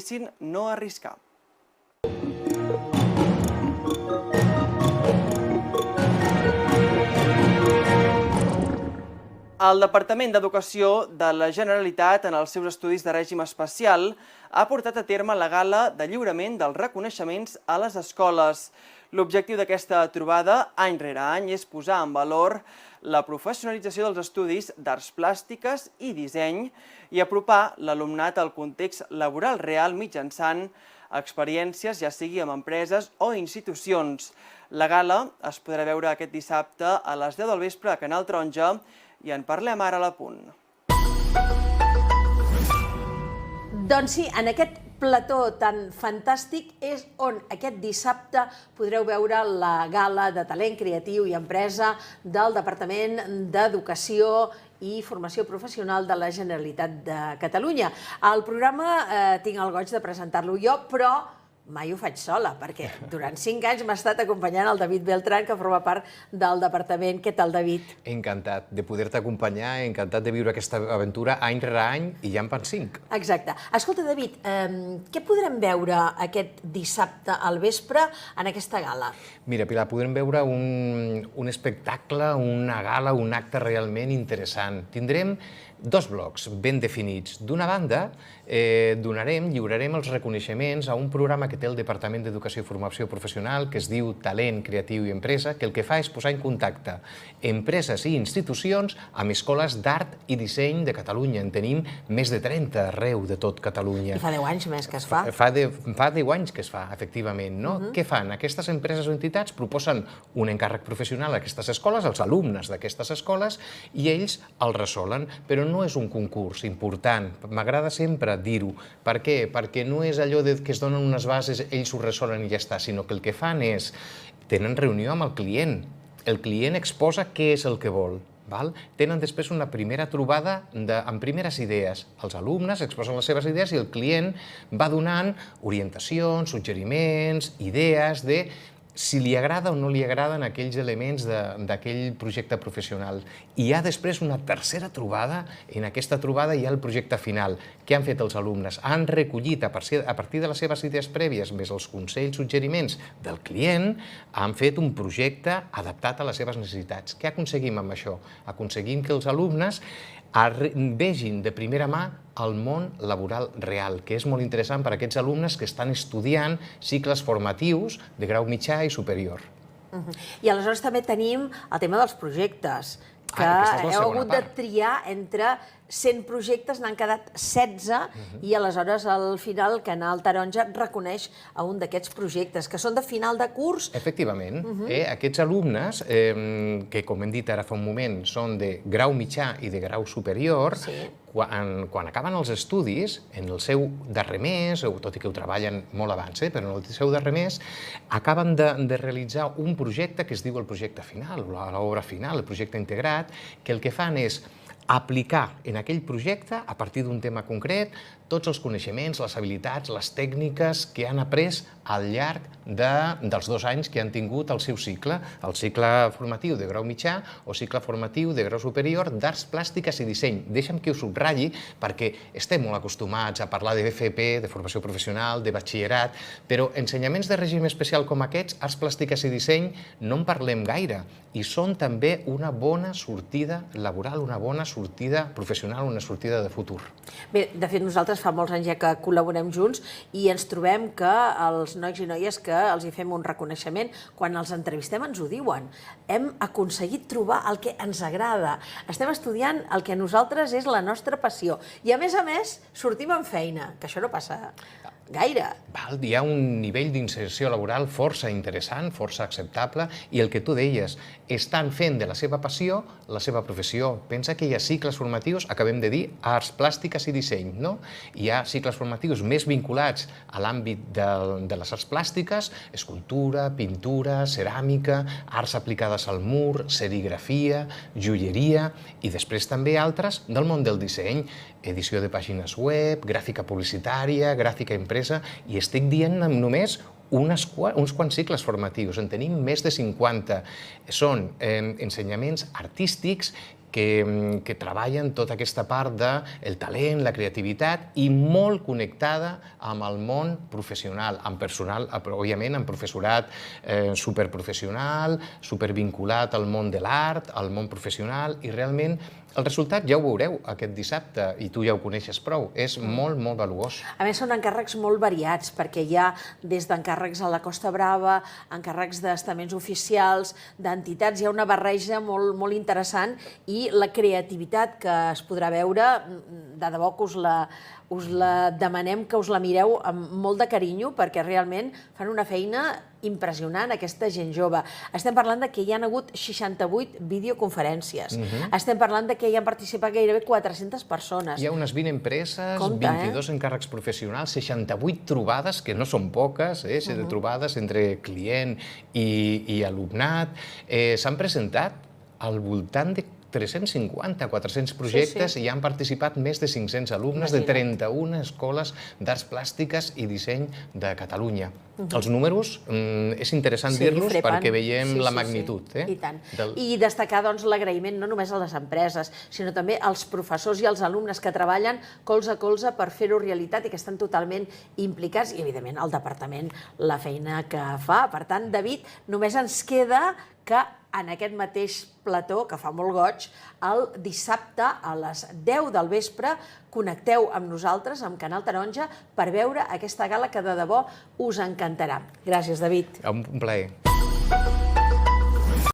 decidissin no arriscar. El Departament d'Educació de la Generalitat, en els seus estudis de règim especial, ha portat a terme la gala de lliurament dels reconeixements a les escoles. L'objectiu d'aquesta trobada, any rere any, és posar en valor la professionalització dels estudis d'arts plàstiques i disseny i apropar l'alumnat al context laboral real mitjançant experiències, ja sigui amb empreses o institucions. La gala es podrà veure aquest dissabte a les 10 del vespre a Canal Taronja i en parlem ara a La Punt. Doncs sí, en aquest plató tan fantàstic és on aquest dissabte podreu veure la gala de talent creatiu i empresa del Departament d'Educació i Formació Professional de la Generalitat de Catalunya. El programa tinc el goig de presentar-lo jo, però mai ho faig sola, perquè durant 5 anys m'ha estat acompanyant el David Beltrán, que forma part del departament. Què tal, David? Encantat de poder-te acompanyar, encantat de viure aquesta aventura any rere any i ja en fan 5. Exacte. Escolta, David, què podrem veure aquest dissabte al vespre en aquesta gala? Mira, Pilar, podrem veure un espectacle, una gala, un acte realment interessant. Tindrem 2 blocs ben definits. D'una banda, lliurarem els reconeixements a un programa que té el Departament d'Educació i Formació Professional que es diu Talent Creatiu i Empresa, que el que fa és posar en contacte empreses i institucions amb escoles d'art i disseny de Catalunya. En tenim més de 30 arreu de tot Catalunya. I fa 10 anys més que es fa. Fa 10 anys que es fa, efectivament. Què fan? Aquestes empreses o entitats proposen un encàrrec professional a aquestes escoles, als alumnes d'aquestes escoles, i ells el resolen, però no és un concurs important. M'agrada sempre dir-ho. Per què? Perquè no és allò que es donen unes bases, ells ho resolen i ja està, sinó que el que fan és, tenen reunió amb el client. El client exposa què és el que vol. Tenen després una primera trobada amb primeres idees. Els alumnes exposen les seves idees i el client va donant orientacions, suggeriments, idees de si li agrada o no li agraden aquells elements d'aquell projecte professional. I hi ha després una tercera trobada. En aquesta trobada hi ha el projecte final. Què han fet els alumnes? Han recollit, a partir de les seves idees prèvies, més els consells, suggeriments del client, han fet un projecte adaptat a les seves necessitats. Què aconseguim amb això? Aconseguim que els alumnes vegin de primera mà el món laboral real, que és molt interessant per a aquests alumnes que estan estudiant cicles formatius de grau mitjà i superior. I aleshores també tenim el tema dels projectes, que heu hagut de triar entre 100 projectes, n'han quedat 16, i aleshores al final el Canal Taronja reconeix a un d'aquests projectes, que són de final de curs. Efectivament. Aquests alumnes, que com hem dit ara fa un moment, són de grau mitjà i de grau superior, quan acaben els estudis, en el seu darrer mes, tot i que ho treballen molt abans, però en el seu darrer mes, acaben de realitzar un projecte que es diu el projecte final, l'obra final, el projecte integrat, que el que fan és aplicar en aquell projecte, a partir d'un tema concret, tots els coneixements, les habilitats, les tècniques que han après al llarg dels 2 anys que han tingut el seu cicle, el cicle formatiu de grau mitjà o cicle formatiu de grau superior d'arts plàstiques i disseny. Deixa'm que ho subratlli perquè estem molt acostumats a parlar de BFP, de formació professional, de batxillerat, però ensenyaments de règim especial com aquests, arts plàstiques i disseny, no en parlem gaire i són també una bona sortida laboral, una bona sortida professional, una sortida de futur. Bé, de fet, nosaltres fa molts anys ja que col·laborem junts i ens trobem que els nois i noies que els hi fem un reconeixement, quan els entrevistem ens ho diuen. Hem aconseguit trobar el que ens agrada. Estem estudiant el que a nosaltres és la nostra passió. I a més, sortim amb feina, que això no passa gaire. Hi ha un nivell d'inserció laboral força interessant, força acceptable, i el que tu deies, estan fent de la seva passió la seva professió. Pensa que hi ha cicles formatius, acabem de dir, arts plàstiques i disseny, no? Hi ha cicles formatius més vinculats a l'àmbit de les arts plàstiques, escultura, pintura, ceràmica, arts aplicades al mur, serigrafia, joieria, i després també altres del món del disseny, edició de pàgines web, gràfica publicitària, gràfica impresa, i estic dient només uns quants cicles formatius, en tenim més de 50. Són ensenyaments artístics que treballen tota aquesta part del talent, la creativitat i molt connectada amb el món professional, amb personal, òbviament amb professorat superprofessional, supervinculat al món de l'art, al món professional, i realment el resultat ja ho veureu aquest dissabte, i tu ja ho coneixes prou, és molt, molt valuós. A més, són encàrrecs molt variats, perquè hi ha des d'encàrrecs a la Costa Brava, encàrrecs d'estaments oficials, d'entitats, hi ha una barreja molt interessant, i la creativitat que es podrà veure, de debò que us la demanem que us la mireu amb molt de carinyo, perquè realment fan una feina impressionant, aquesta gent jove. Estem parlant que hi ha hagut 68 videoconferències. Estem parlant que hi han participat gairebé 400 persones. Hi ha unes 20 empreses, 22 encàrrecs professionals, 68 trobades, que no són poques, trobades entre client i alumnat. S'han presentat al voltant de 350, 400 projectes, i han participat més de 500 alumnes de 31 escoles d'arts plàstiques i disseny de Catalunya. Els números, és interessant dir-los perquè veiem la magnitud. I tant. I destacar l'agraïment no només a les empreses, sinó també als professors i als alumnes que treballen colze a colze per fer-ho realitat i que estan totalment implicats, i evidentment al departament la feina que fa. Per tant, David, només ens queda que en aquest mateix plató, que fa molt goig, el dissabte a les 10 del vespre connecteu amb nosaltres, amb Canal Taronja, per veure aquesta gala que de debò us encantarà. Gràcies, David. Un plaer.